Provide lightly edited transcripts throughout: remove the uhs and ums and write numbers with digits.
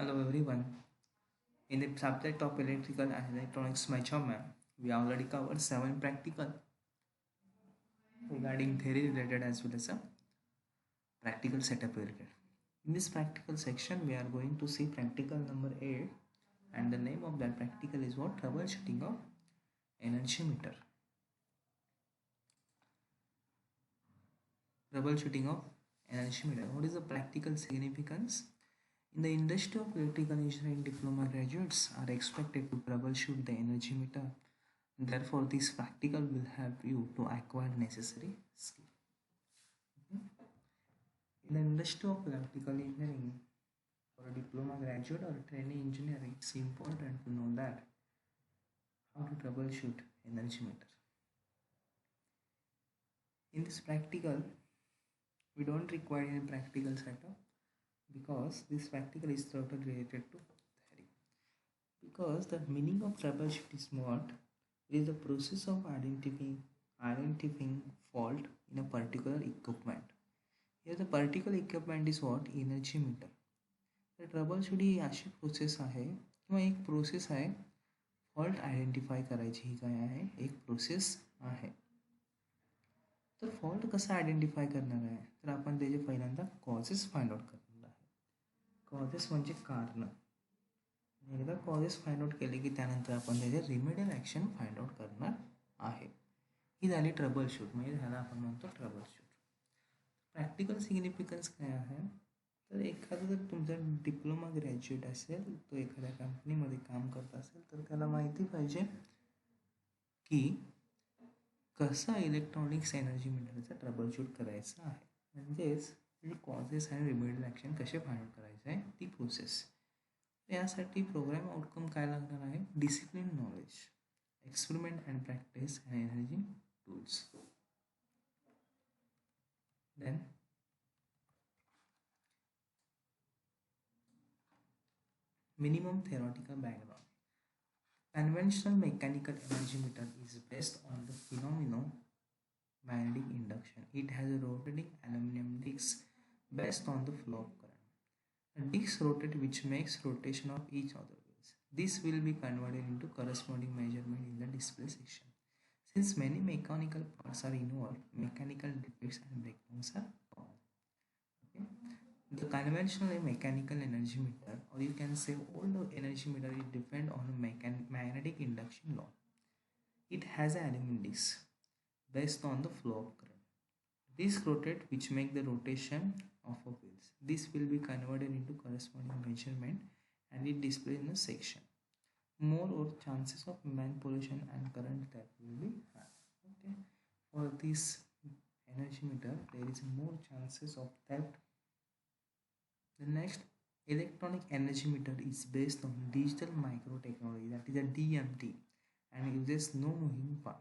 Hello everyone. In the subject of electrical and electronics measurement, we already covered 7 practical regarding theory related as well as a practical setup related. In this practical section, we are going to see practical number 8, and the name of that practical is what? Troubleshooting of energy meter. Troubleshooting of energy meter. What is the practical significance? In the industry of electrical engineering, diploma graduates are expected to troubleshoot the energy meter. Therefore, this practical will help you to acquire necessary skill. In the industry of electrical engineering, for a diploma graduate or a trainee engineer, it's important to know that how to troubleshoot energy meter. In this practical, we don't require any practical setup because this practical is totally related to theory. Because the meaning of troubleshoot is what? It is the process of identifying fault in a particular equipment. Here the particular equipment is what? Energy meter. तर troubleshoot ही अशी process आहे किंवा एक process आहे fault identify करायची ही काय आहे एक प्रोसेस आहे. तर फॉल्ट कसा आयडेंटिफाय करणार आहे तर आपण त्याचे पहिल्यांदा कॉजेस फाइंड आउट करणार आहे. कॉजेस म्हणजे कारण. एकदा कॉजेस फाइंड आउट केले की त्यानंतर आपण त्याचे रिमेडियल ॲक्शन फाइंड आउट करणार आहे. ही झाली ट्रबलशूट म्हणजे ह्याला आपण म्हणतो ट्रबलशूट. प्रॅक्टिकल सिग्निफिकन्स काय आहे तर एखादा जर तुमचा डिप्लोमा ग्रॅज्युएट असेल तो एखाद्या कंपनीमध्ये काम करत असेल तर त्याला माहिती पाहिजे की कसं इलेक्ट्रॉनिक्स एनर्जी मीटरचा ट्रबलशूट करायचं आहे. म्हणजेच कॉजेस आणि रिमेडियल ॲक्शन कसे फाइंड आउट करायचे आहे ती प्रोसेस. यासाठी प्रोग्राम आउटकम काय लागणार आहे? Discipline knowledge, experiment and practice and energy tools. Then minimum theoretical background. Conventional mechanical energy meter is based on the phenomenon magnetic induction. It has a rotating aluminum disc based on the flow of current. A disc rotates which makes rotation of each other wheels. This will be converted into corresponding measurement in the display section. Since many mechanical parts are involved, mechanical defects and breakdowns are common. Okay. The conventional mechanical energy meter, or you can say all the energy meter, it depend on a magnetic induction law. It has an aluminum disc based on the flow of current. Disc rotate which make the rotation of a wheels. This will be converted into corresponding measurement and it display in a section. More or chances of manipulation and current that will be high. Okay. For this energy meter, there is more chances of theft. The next, electronic energy meter is based on digital micro technology, that is a DMT, and uses no moving part.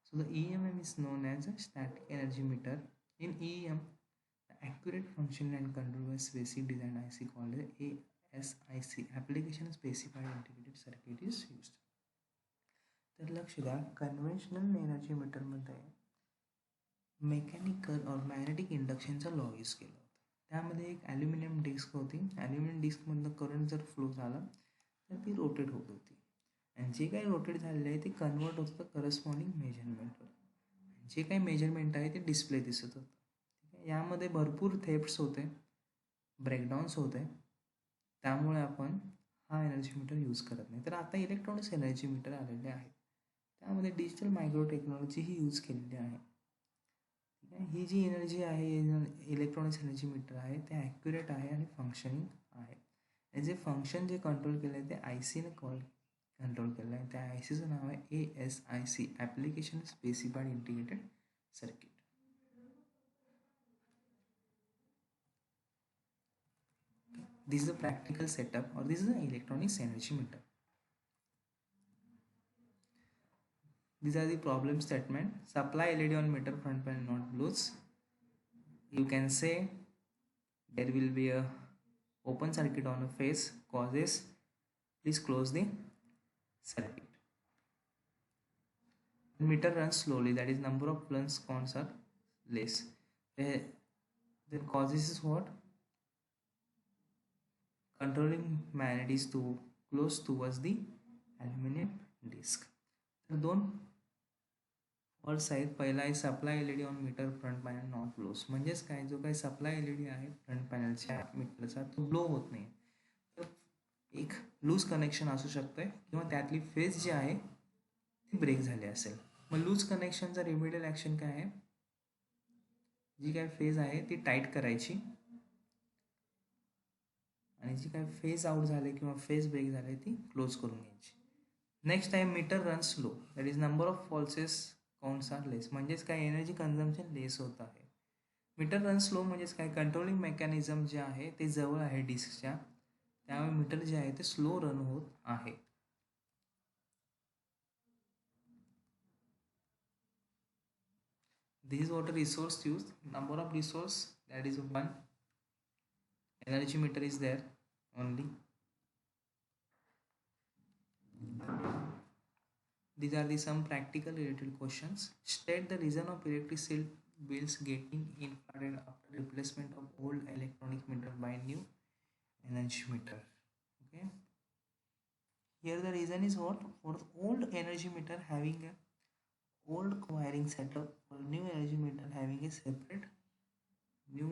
So the EEM is known as a static energy meter. In EEM, the accurate function and control by basic design IC called ASIC, application specified integrated circuit is used. तर लक्ष द्या, conventional energy मीटरमध्ये mechanical और magnetic इंडक्शनचा law use केला होता. त्यामध्ये एक aluminium disc होती. Aluminium डिस्कमधनं current जर फ्लो झाला तर ती रोटेट होत होती आणि जे काही रोटेट झालेलं आहे ते कन्वर्ट होत होतं करस्पॉन्डिंग मेजरमेंटवर. जे काही मेजरमेंट आहे ते डिस्प्ले दिसत होतं. ठीक आहे. यामध्ये भरपूर थेफ्ट्स होते, ब्रेकडाऊन्स होते, त्यामुळे आपण हा एनर्जी मीटर यूज करत नाही. तर आता इलेक्ट्रॉनिक्स एनर्जी मीटर आलेले आहेत, त्यामध्ये डिजिटल मायक्रो टेक्नॉलॉजी ही यूज केलेली आहे. ही जी एनर्जी आहे इलेक्ट्रॉनिक्स एनर्जी मीटर आहे ते ॲक्युरेट आहे आणि फंक्शनिंग आहे. जे फंक्शन जे कंट्रोल केलं आहे ते ICने कंट्रोल केलं आहे. त्या ICचं नाव आहे ASIC, application specified integrated circuit. This is a practical setup, or this is an electronics energy meter. These are the problem statement. Supply LED on meter front panel not loose. You can say there will be a open circuit on a phase. Causes, please close the circuit. Meter runs slowly, that is number of turns counts are less. The causes is what? controlling magnet is too close towards the aluminum disc. तर दोन false आहेत. पहिला आहे supply L E D on meter front panel not blows. म्हणजेच काय, जो काही supply L E D आहे फ्रंट पॅनलच्या मीटरचा तो ब्लो होत नाही. तर एक लूज कनेक्शन असू शकतंय किंवा त्यातली फेज जी आहे ती ब्रेक झाली असेल. मग लूज कनेक्शनचा रिमेडियल ॲक्शन काय आहे, जी काय फेज आहे ती टाईट करायची आणि जी काय फेज आउट झाले किंवा फेज ब्रेक झाले ती क्लोज करून घ्यायची. नेक्स्ट आहे meter run slow, that is number of pulses counts are less. म्हणजेच काय, एनर्जी कन्झम्पशन लेस होत आहे. मीटर रन स्लो म्हणजेच काय, कंट्रोलिंग मेकॅनिझम जे आहे ते जवळ आहे डिस्कच्या, त्यामुळे मीटर जे आहे ते स्लो रन होत आहे. This is what a resource used. Number of resource, that is 1. Energy meter is there only. These are the some practical related questions. State the reason of electricity bills getting inflated after replacement of old electronic meter by new energy meter. Okay. Here the reason is what? For old energy meter having a old wiring setup, for new energy meter having a separate new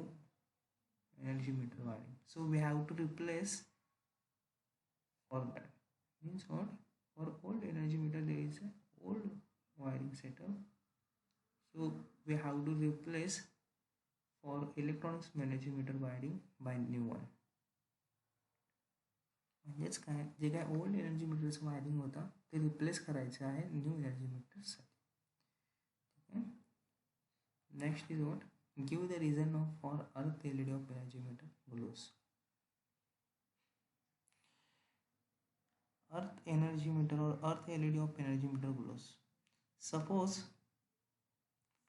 energy meter wiring. So we have to replace for that. Means what? For old energy meter there is a old wiring setup. So we have to replace for electronics energy meter wiring by new one. म्हणजेच काय, जे काय old energy मीटरचं wiring होता ते replace करायचं आहे new energy मीटरसाठी. ठीक आहे. Next is what, give the reason of for earth L E D of energy meter glows. Earth energy meter or earth L E D of energy meter glows. Suppose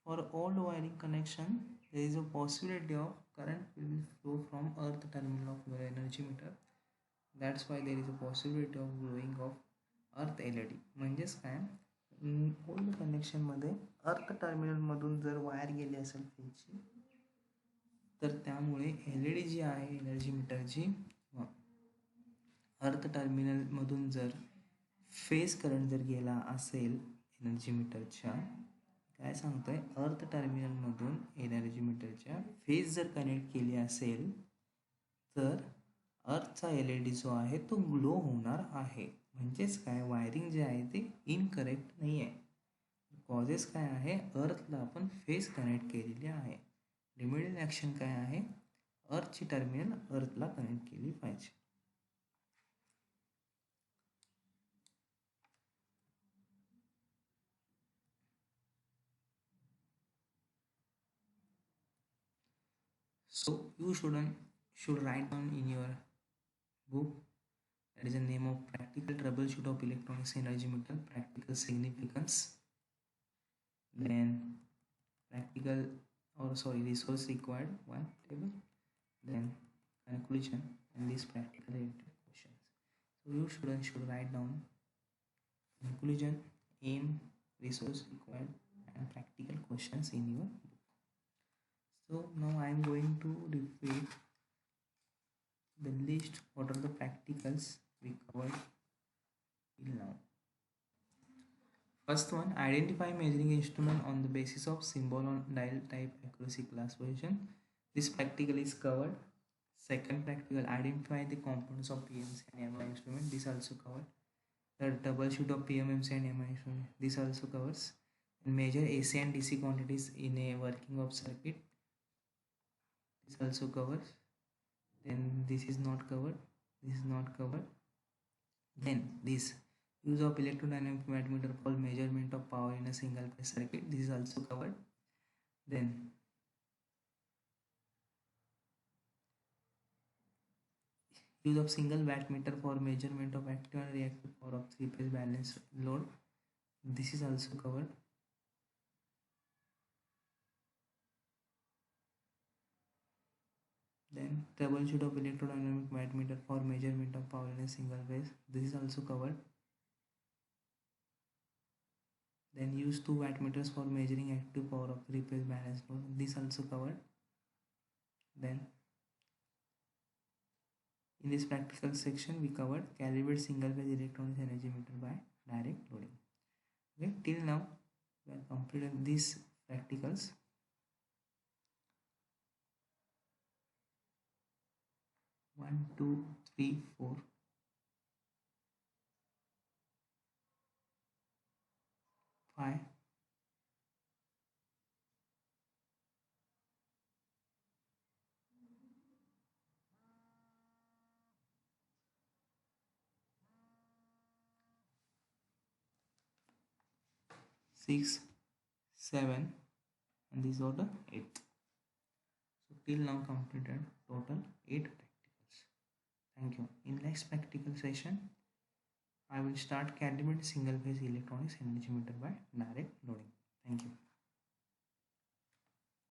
for old wiring connection there is a possibility of current will flow from earth terminal of your energy meter. That's why there is a possibility of glowing of earth LED. म्हणजेच काय, old कनेक्शनमध्ये अर्थ टर्मिनलमधून जर wire गेली असेल फेजची, तर त्यामुळे L E D G आहे energy मीटरची अर्थ टर्मिनलमधून जर phase current जर गेला असेल एनर्जी मीटरच्या, काय सांगतोय, अर्थ टर्मिनलमधून एनर्जी मीटरच्या फेज जर कनेक्ट केली असेल तर अर्थचा एल ई डी जो आहे तो ग्लो होणार आहे. म्हणजेच काय, वायरिंग जे आहे ते इनकरेक्ट नाही आहे. कॉजेस काय आहे, अर्थला आपण फेज कनेक्ट केलेली आहे. रिमेडियल ॲक्शन काय आहे, अर्थची टर्मिनल अर्थला कनेक्ट केली पाहिजे. So you should write down in your book, that is the name of practical troubleshoot of electronics energy meter, practical significance, then practical resource required, one table, then conclusion, and these practical related questions. So you should write down conclusion, aim, resource required, and practical questions in your book. So now I am going to repeat the list. What are the practicals we covered till now? First one, identify measuring instrument on the basis of symbol on dial type accuracy class version. This practical is covered. Second practical, identify the components of PMC and MI instrument. This also covered. The troubleshoot of PMMC and MI instrument. This also covers. And measure AC and DC quantities in a working of circuit. This also covers. Then this is not covered, this is not covered. Then this, use of electrodynamic wattmeter for measurement of power in a single phase circuit. This is also covered. Then use of single wattmeter for measurement of active and reactive power of three phase balanced load. This is also covered. Then troubleshoot of electrodynamic wattmeter for measurement of power in a single phase. This is also covered. Then use two wattmeters for measuring active power of three phase balanced load. This also covered. Then In this practical section, we covered calibrate single phase electronics energy meter by direct loading. Okay, till now we have completed these practicals. 1, 2, 3, 4, 5, 6, 7, and this order 8. So till now completed total 8 practicals. Thank you. In next practical session, I will start calibrating single phase electronics energy meter by direct loading. Thank you.